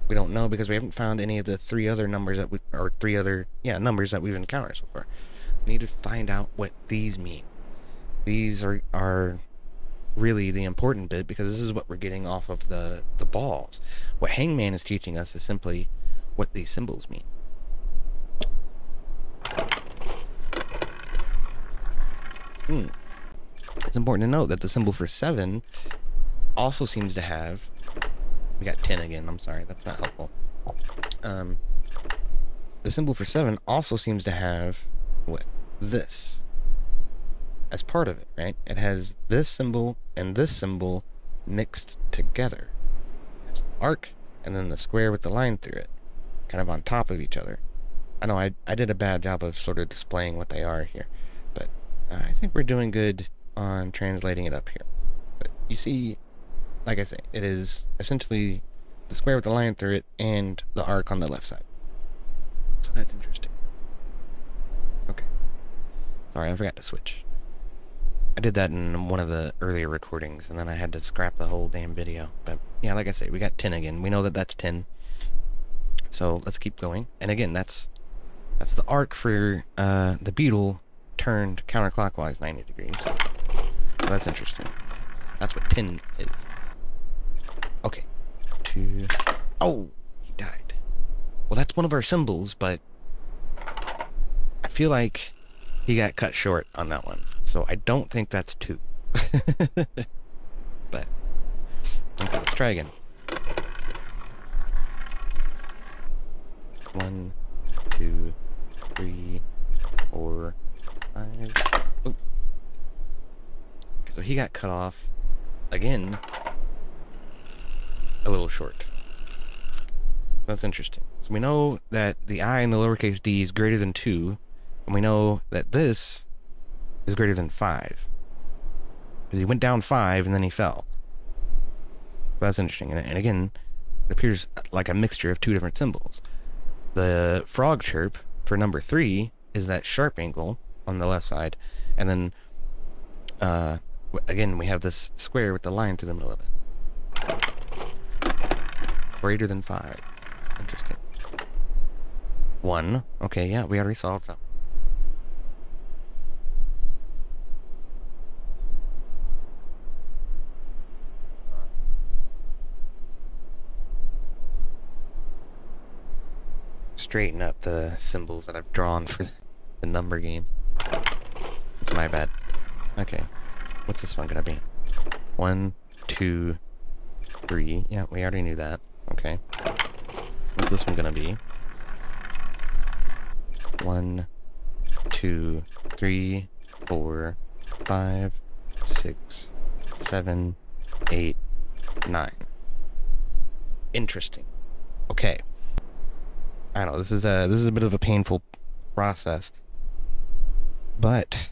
We don't know because we haven't found any of the 3 other numbers that or 3 other, numbers that we've encountered so far. We need to find out what these mean. These are really the important bit because this is what we're getting off of the balls. What Hangman is teaching us is simply what these symbols mean. It's important to note that the symbol for 7 also seems to have... We got 10 again. I'm sorry. That's not helpful. The symbol for 7 also seems to have what? This as part of it, right? It has this symbol and this symbol mixed together. It's the arc and then the square with the line through it, kind of on top of each other. I know I did a bad job of sort of displaying what they are here, but I think we're doing good on translating it up here. But you see, like I say, it is essentially the square with the line through it and the arc on the left side. So that's interesting. Okay. Sorry, I forgot to switch. I did that in one of the earlier recordings, and then I had to scrap the whole damn video. But yeah, like I say, we got 10 again. We know that that's 10. So let's keep going. And again, that's the arc for the beetle turned counterclockwise 90 degrees. So that's interesting. That's what 10 is. Okay. 2. Oh, he died. Well, that's one of our symbols, but I feel like he got cut short on that one. So I don't think that's 2. But, okay, let's try again. 1, 2, 3, 4, 5. Oh. So he got cut off again a little short. That's interesting. So we know that the I in the lowercase d is greater than 2, and we know that this is greater than 5. Because he went down 5 and then he fell. So that's interesting. And again, it appears like a mixture of 2 different symbols. The frog chirp for number 3 is that sharp angle on the left side, and then again we have this square with the line through the middle of it. Greater than 5. Interesting. 1. Okay, yeah, we already solved that. Straighten up the symbols that I've drawn for the number game. It's my bad. Okay. What's this one gonna be? 1, 2, 3. Yeah, we already knew that. Okay. What's this one gonna be? 1, 2, 3, 4, 5, 6, 7, 8, 9. Interesting. Okay. I don't know, this is a bit of a painful process, but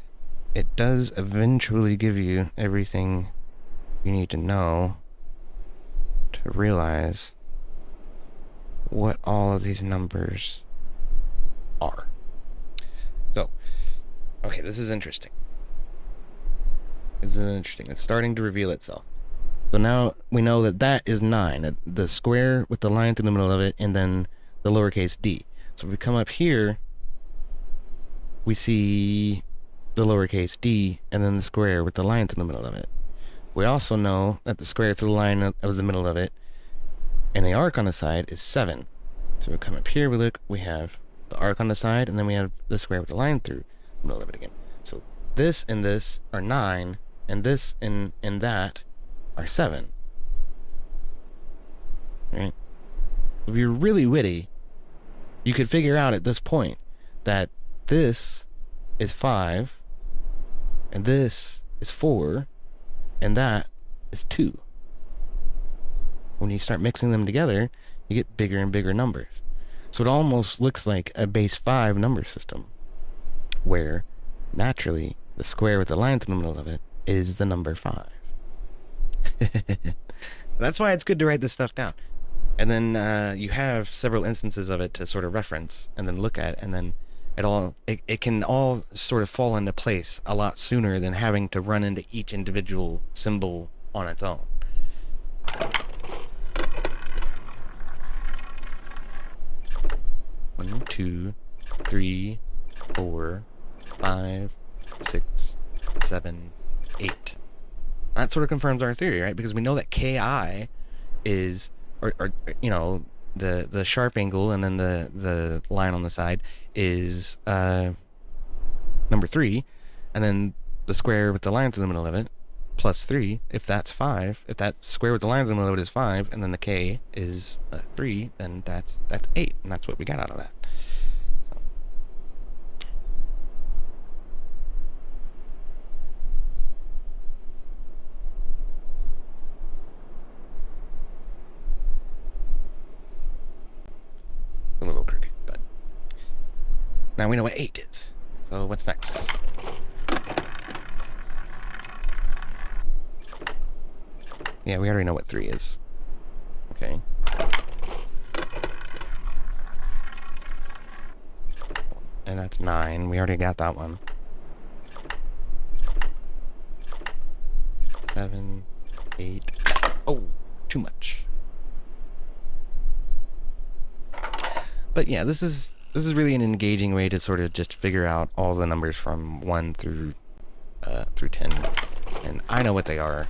it does eventually give you everything you need to know to realize what all of these numbers are. So, okay, this is interesting. This is interesting. It's starting to reveal itself. So now we know that that is 9, the square with the line through the middle of it, and then the lowercase d. So if we come up here, we see the lowercase d and then the square with the line through the middle of it. We also know that the square through the line of the middle of it and the arc on the side is 7. So we come up here, we look, we have the arc on the side, and then we have the square with the line through the middle of it again. So this and this are 9, and this and that are 7. Right? If you're really witty, you could figure out at this point that this is 5, and this is 4, and that is 2. when you start mixing them together, you get bigger and bigger numbers. So it almost looks like a base 5 number system, where naturally the square with the line through the middle of it is the number 5. That's why it's good to write this stuff down. And then you have several instances of it to sort of reference and then look at, and then it can all sort of fall into place a lot sooner than having to run into each individual symbol on its own. 1, 2, 3, 4, 5, 6, 7, 8. That sort of confirms our theory, right? Because we know that Ki is, or you know, the sharp angle and then the line on the side is number 3, and then the square with the line through the middle of it plus 3. If that's 5, if that square with the line through the middle of it is 5, and then the K is 3, then that's 8, and that's what we got out of that. So. A little crooked, but now we know what 8 is. So what's next? Yeah, we already know what 3 is. Okay. And that's 9. We already got that one. 7, 8. Oh, too much. But yeah, this is really an engaging way to sort of just figure out all the numbers from 1 through 10, and I know what they are.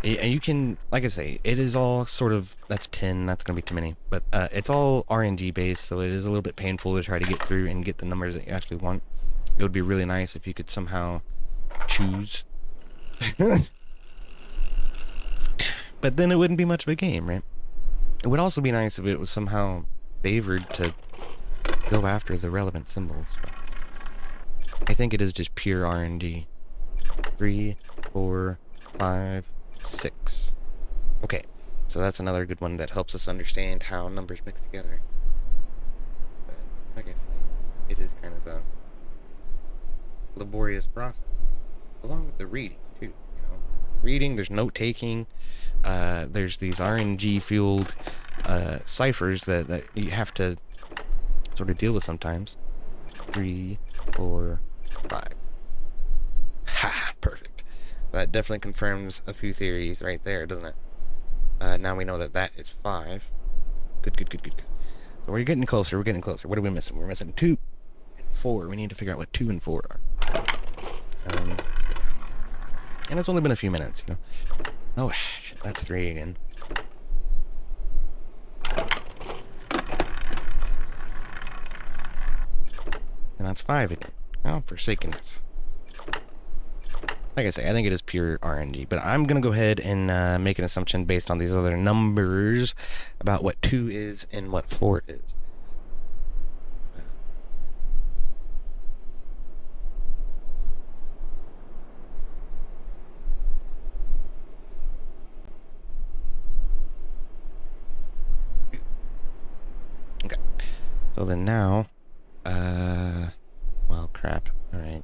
And you can, like I say, it is all sort of, that's 10, that's going to be too many, but it's all RNG based, so it is a little bit painful to try to get through and get the numbers that you actually want. It would be really nice if you could somehow choose. But then it wouldn't be much of a game, right? It would also be nice if it was somehow favored to go after the relevant symbols. But I think it is just pure RNG. 3, 4, 5, 6. Okay, so that's another good one that helps us understand how numbers mix together. But like I say, it is kind of a laborious process, along with the reading too. You know, reading. There's note taking. There's these RNG fueled ciphers that you have to sort of deal with sometimes. 3, 4, 5. Ha! Perfect. That definitely confirms a few theories right there, doesn't it? Now we know that that is 5. Good, good, good, good, good. So we're getting closer. We're getting closer. What are we missing? We're missing 2 and 4. We need to figure out what 2 and 4 are. And it's only been a few minutes, you know. Oh, shit, that's 3 again. And that's 5 again. Oh, forsakenness. Like I say, I think it is pure RNG, but I'm going to go ahead and make an assumption based on these other numbers about what 2 is and what 4 is. Okay. So then now, well, crap. All right.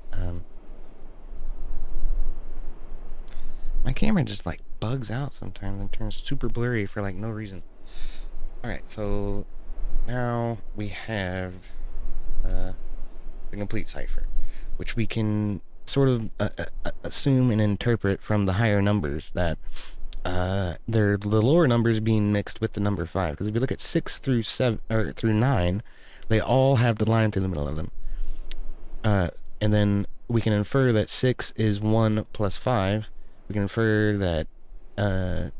My camera just like bugs out sometimes and turns super blurry for like no reason. Alright, so now we have the complete cipher, which we can sort of assume and interpret from the higher numbers that they're the lower numbers being mixed with the number 5. Because if you look at 6 through 7 or through 9, they all have the line through the middle of them. And then we can infer that 6 is 1 plus 5. We can infer that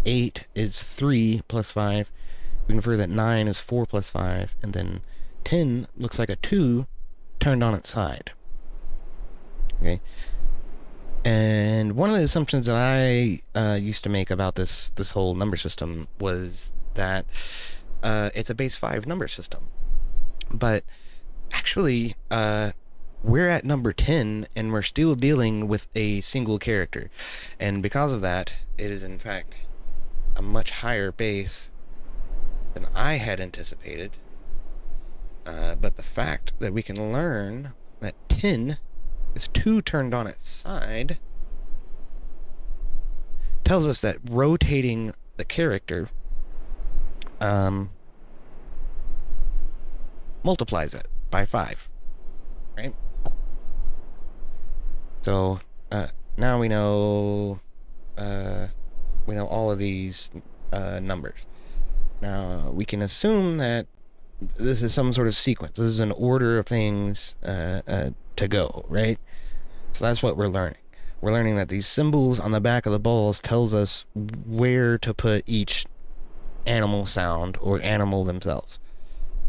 8 is 3 plus 5. We can infer that 9 is 4 plus 5. And then 10 looks like a 2 turned on its side. Okay. And one of the assumptions that I used to make about this whole number system was that it's a base 5 number system. But actually, we're at number 10 and we're still dealing with a single character, and because of that, it is in fact a much higher base than I had anticipated. But the fact that we can learn that 10 is 2 turned on its side tells us that rotating the character um, multiplies it by 5, right? So now we know all of these numbers. Now we can assume that this is some sort of sequence. This is an order of things to go, right? So that's what we're learning. We're learning that these symbols on the back of the balls tells us where to put each animal sound or animal themselves.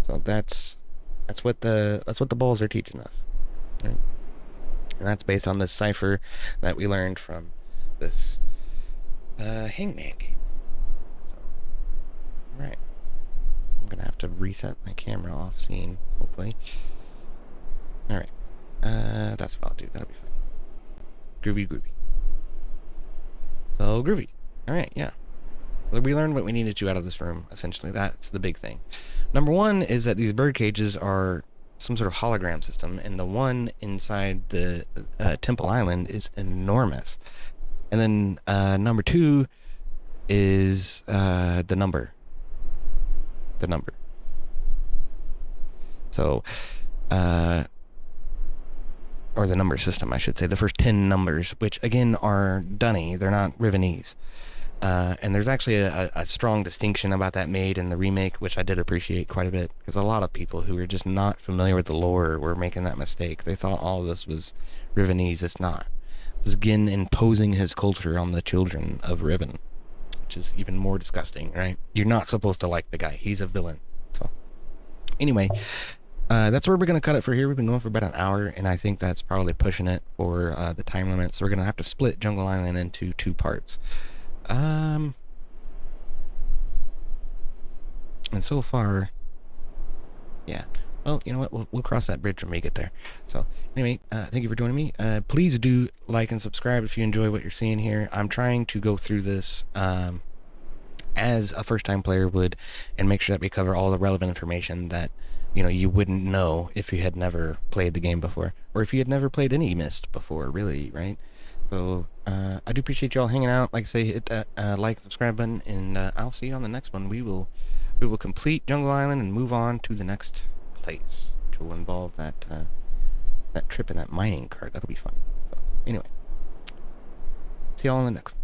So that's what the balls are teaching us, right? And that's based on this cipher that we learned from this Hangman game. So, all right, I'm gonna have to reset my camera off scene, hopefully. All right, that's what I'll do. That'll be fine. Groovy. So groovy. All right, yeah. We learned what we needed to out of this room. Essentially, that's the big thing. Number one is that these bird cages are some sort of hologram system, and the one inside the Temple Island is enormous. And then number two is the number. The number. So, or the number system, I should say. The first 10 numbers, which again are dunny. They're not Rivenese. And there's actually a strong distinction about that made in the remake, which I did appreciate quite a bit, because a lot of people who were just not familiar with the lore were making that mistake. They thought all of this was Rivenese. It's not. This is Gin imposing his culture on the children of Riven, which is even more disgusting, right? You're not supposed to like the guy. He's a villain. So, anyway, that's where we're going to cut it for here. We've been going for about an hour, and I think that's probably pushing it for the time limit. So we're going to have to split Jungle Island into 2 parts. And so far, yeah. Well, you know what? We'll cross that bridge when we get there. So anyway, thank you for joining me. Please do like and subscribe if you enjoy what you're seeing here. I'm trying to go through this as a first-time player would, and make sure that we cover all the relevant information that you wouldn't know if you had never played the game before, or if you had never played any Myst before, really, right? So I do appreciate y'all hanging out. Like I say, hit that like, subscribe button, and I'll see you on the next one. We will complete Jungle Island and move on to the next place, which will involve that trip in that mining cart. That'll be fun. So anyway, see y'all on the next one.